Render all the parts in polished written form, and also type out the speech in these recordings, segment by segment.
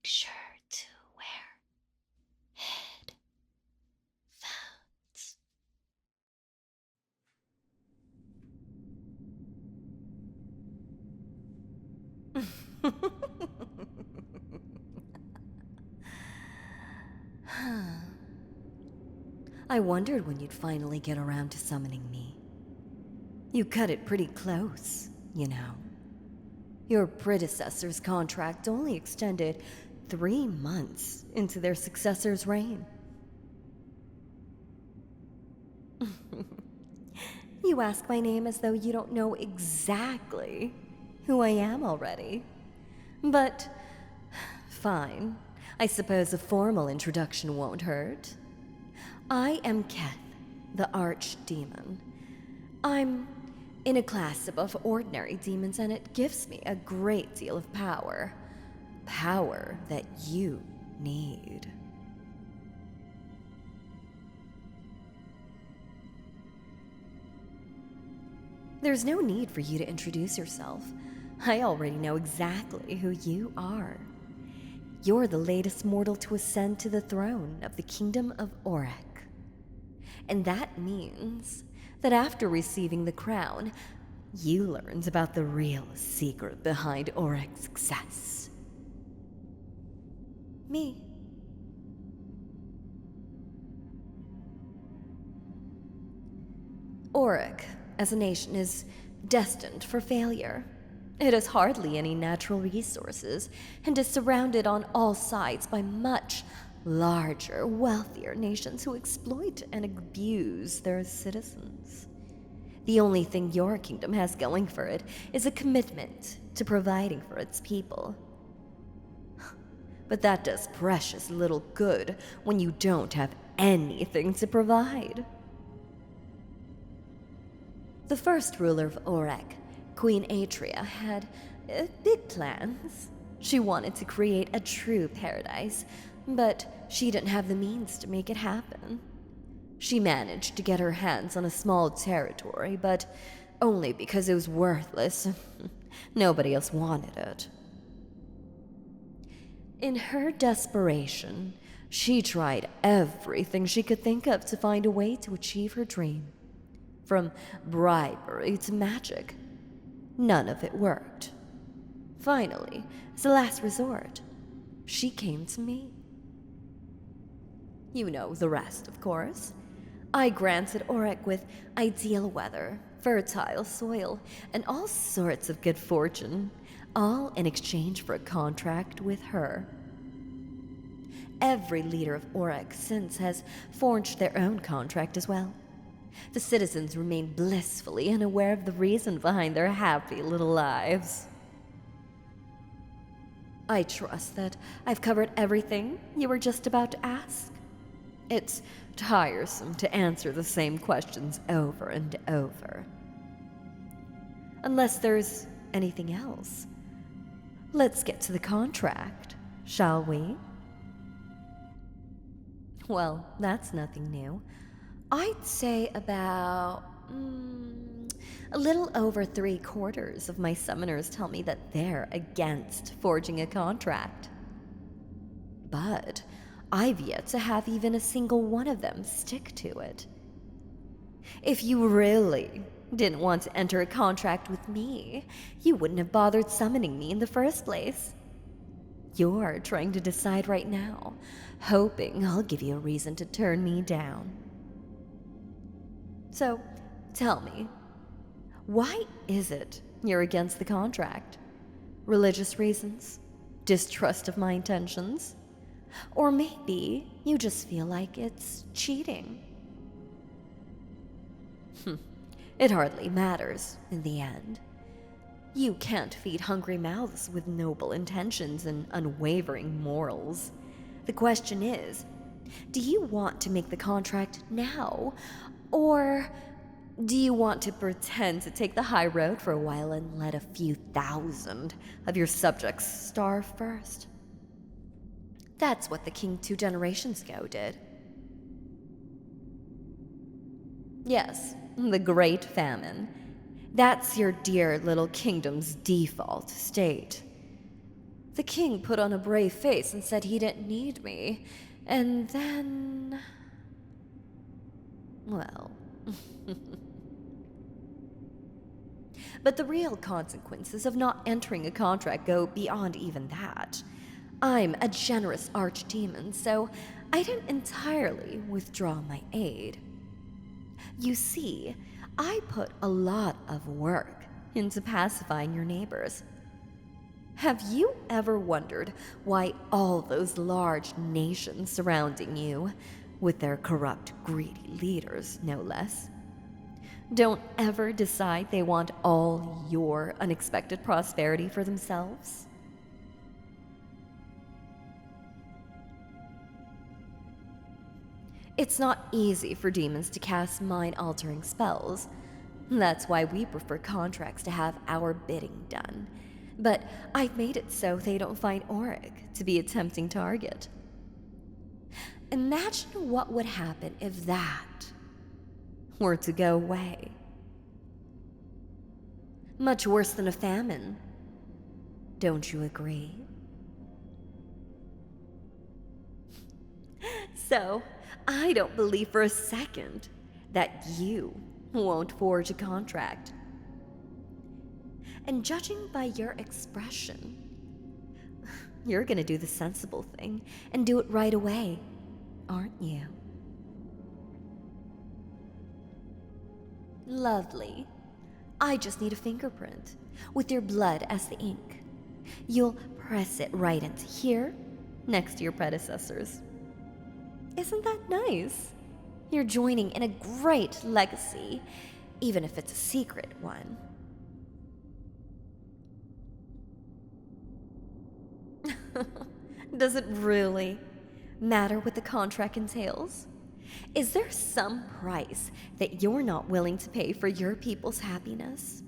sure to wear headphones. I wondered when you'd finally get around to summoning me. You cut it pretty close, you know. Your predecessor's contract only extended 3 months into their successor's reign. You ask my name as though you don't know exactly who I am already. But, fine. I suppose a formal introduction won't hurt. I am Keth, the Archdemon. I'm in a class above ordinary demons, and it gives me a great deal of power. Power that you need. There's no need for you to introduce yourself. I already know exactly who you are. You're the latest mortal to ascend to the throne of the Kingdom of Auric. And that means that after receiving the crown, you learned about the real secret behind Auric's success. Me. Auric, as a nation, is destined for failure. It has hardly any natural resources and is surrounded on all sides by much larger, wealthier nations who exploit and abuse their citizens. The only thing your kingdom has going for it is a commitment to providing for its people. But that does precious little good when you don't have anything to provide. The first ruler of Auric, Queen Atria, had big plans. She wanted to create a true paradise, but she didn't have the means to make it happen. She managed to get her hands on a small territory, but only because it was worthless. Nobody else wanted it. In her desperation, she tried everything she could think of to find a way to achieve her dream. From bribery to magic. None of it worked. Finally, as a last resort, she came to me. You know the rest, of course. I granted Auric with ideal weather, fertile soil, and all sorts of good fortune, all in exchange for a contract with her. Every leader of Auric since has forged their own contract as well. The citizens remain blissfully unaware of the reason behind their happy little lives. I trust that I've covered everything you were just about to ask. It's tiresome to answer the same questions over and over. Unless there's anything else. Let's get to the contract, shall we? Well, that's nothing new. I'd say about a little over 3/4 of my summoners tell me that they're against forging a contract. But I've yet to have even a single one of them stick to it. If you really didn't want to enter a contract with me, you wouldn't have bothered summoning me in the first place. You're trying to decide right now, hoping I'll give you a reason to turn me down. So, tell me, why is it you're against the contract? Religious reasons? Distrust of my intentions? Or maybe you just feel like it's cheating? It hardly matters in the end. You can't feed hungry mouths with noble intentions and unwavering morals. The question is, do you want to make the contract now? Or do you want to pretend to take the high road for a while and let a few thousand of your subjects starve first? That's what the king 2 generations ago did. Yes, the Great Famine. That's your dear little kingdom's default state. The king put on a brave face and said he didn't need me. And then... well... But the real consequences of not entering a contract go beyond even that. I'm a generous archdemon, so I didn't entirely withdraw my aid. You see, I put a lot of work into pacifying your neighbors. Have you ever wondered why all those large nations surrounding you, with their corrupt, greedy leaders, no less, don't ever decide they want all your unexpected prosperity for themselves? It's not easy for demons to cast mind-altering spells. That's why we prefer contracts to have our bidding done. But I've made it so they don't find Auric to be a tempting target. Imagine what would happen if that were to go away. Much worse than a famine. Don't you agree? So, I don't believe for a second that you won't forge a contract. And judging by your expression, you're gonna do the sensible thing and do it right away, aren't you? Lovely. I just need a fingerprint, with your blood as the ink. You'll press it right into here, next to your predecessors. Isn't that nice? You're joining in a great legacy, even if it's a secret one. Does it really matter what the contract entails? Is there some price that you're not willing to pay for your people's happiness?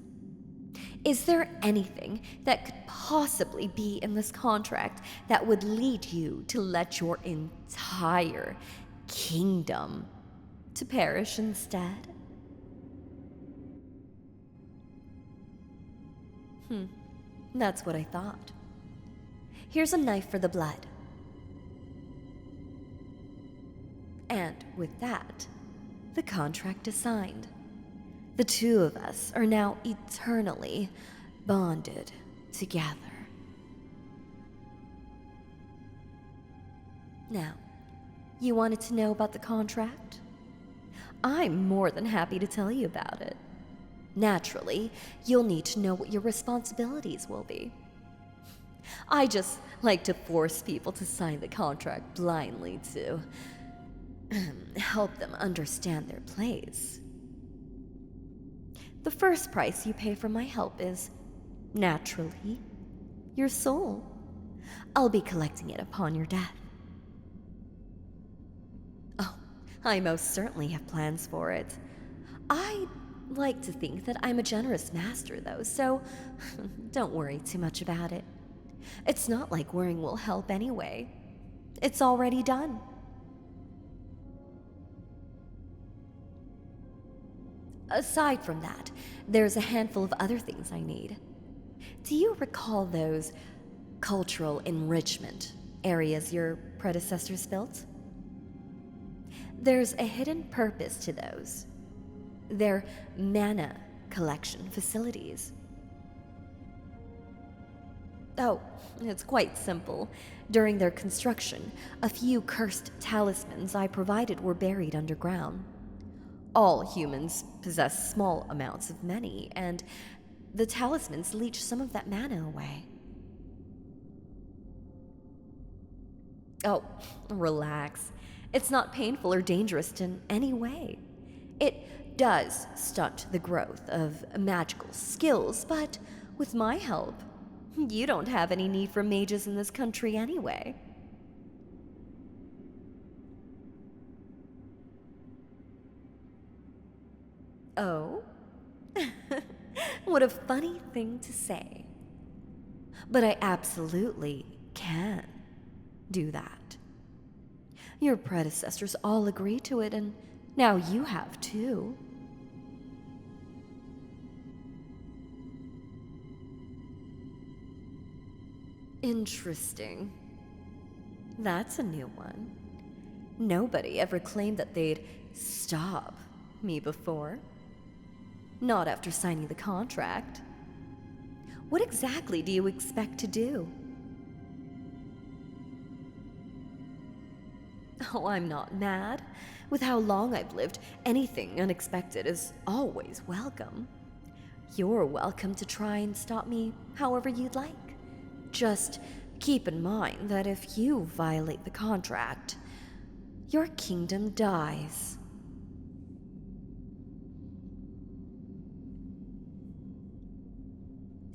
Is there anything that could possibly be in this contract that would lead you to let your entire kingdom to perish instead? That's what I thought. Here's a knife for the blood. And with that, the contract is signed. The two of us are now eternally bonded together. Now, you wanted to know about the contract? I'm more than happy to tell you about it. Naturally, you'll need to know what your responsibilities will be. I just like to force people to sign the contract blindly to help them understand their place. The first price you pay for my help is, naturally, your soul. I'll be collecting it upon your death. Oh, I most certainly have plans for it. I like to think that I'm a generous master, though, so don't worry too much about it. It's not like worrying will help anyway. It's already done. Aside from that, there's a handful of other things I need. Do you recall those cultural enrichment areas your predecessors built? There's a hidden purpose to those. They're mana collection facilities. Oh, it's quite simple. During their construction, a few cursed talismans I provided were buried underground. All humans possess small amounts of many, and the talismans leech some of that mana away. Oh, relax. It's not painful or dangerous in any way. It does stunt the growth of magical skills, but with my help, you don't have any need for mages in this country anyway. Oh? What a funny thing to say. But I absolutely can do that. Your predecessors all agreed to it, and now you have too. Interesting. That's a new one. Nobody ever claimed that they'd stop me before. Not after signing the contract. What exactly do you expect to do? Oh, I'm not mad. With how long I've lived, anything unexpected is always welcome. You're welcome to try and stop me however you'd like. Just keep in mind that if you violate the contract, your kingdom dies.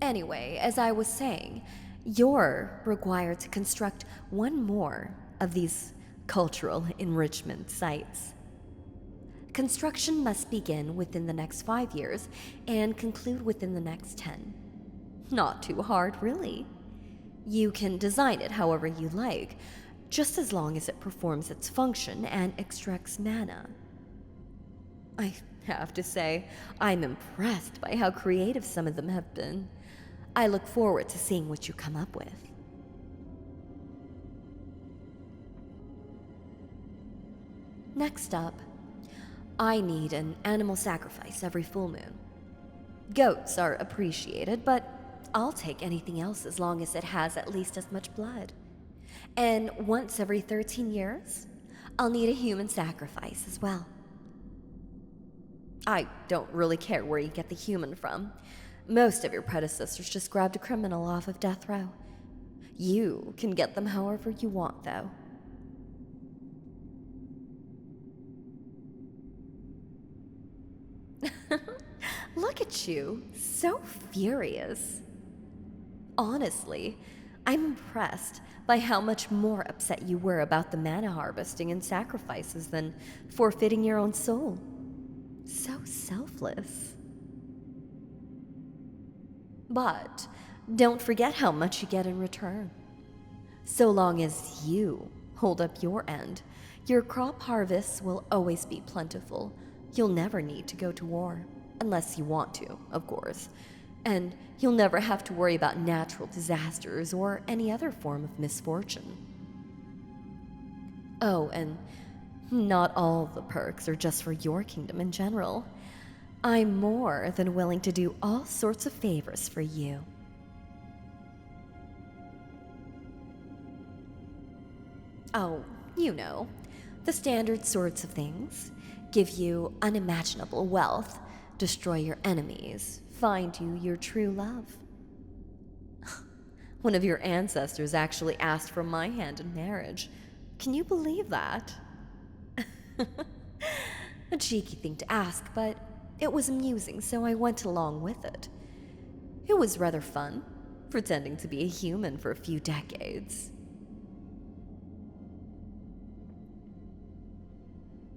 Anyway, as I was saying, you're required to construct one more of these cultural enrichment sites. Construction must begin within the next 5 years and conclude within the next 10. Not too hard, really. You can design it however you like, just as long as it performs its function and extracts mana. I have to say, I'm impressed by how creative some of them have been. I look forward to seeing what you come up with. Next up, I need an animal sacrifice every full moon. Goats are appreciated, but I'll take anything else as long as it has at least as much blood. And once every 13 years, I'll need a human sacrifice as well. I don't really care where you get the human from. Most of your predecessors just grabbed a criminal off of death row. You can get them however you want, though. Look at you, so furious. Honestly, I'm impressed by how much more upset you were about the mana harvesting and sacrifices than forfeiting your own soul. So selfless. But don't forget how much you get in return. So long as you hold up your end, your crop harvests will always be plentiful. You'll never need to go to war. Unless you want to, of course. And you'll never have to worry about natural disasters or any other form of misfortune. Oh, and not all the perks are just for your kingdom in general. I'm more than willing to do all sorts of favors for you. Oh, you know, the standard sorts of things. Give you unimaginable wealth, destroy your enemies, find you your true love. One of your ancestors actually asked for my hand in marriage. Can you believe that? A cheeky thing to ask, but it was amusing, so I went along with it. It was rather fun, pretending to be a human for a few decades.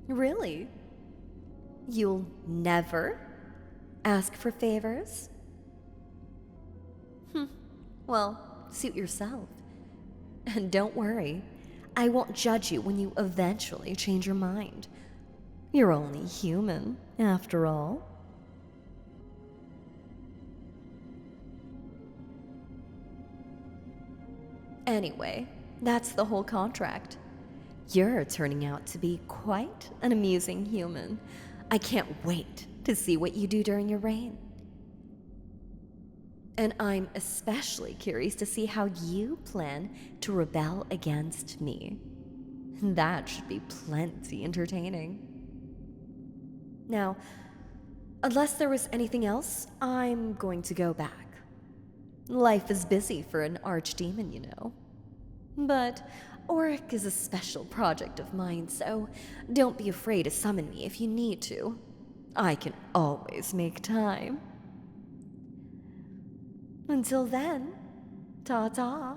Really? You'll never ask for favors? Well, suit yourself. And don't worry, I won't judge you when you eventually change your mind. You're only human, after all. Anyway, that's the whole contract. You're turning out to be quite an amusing human. I can't wait to see what you do during your reign. And I'm especially curious to see how you plan to rebel against me. That should be plenty entertaining. Now, unless there was anything else, I'm going to go back. Life is busy for an archdemon, you know. But Auric is a special project of mine, so don't be afraid to summon me if you need to. I can always make time. Until then, ta-ta.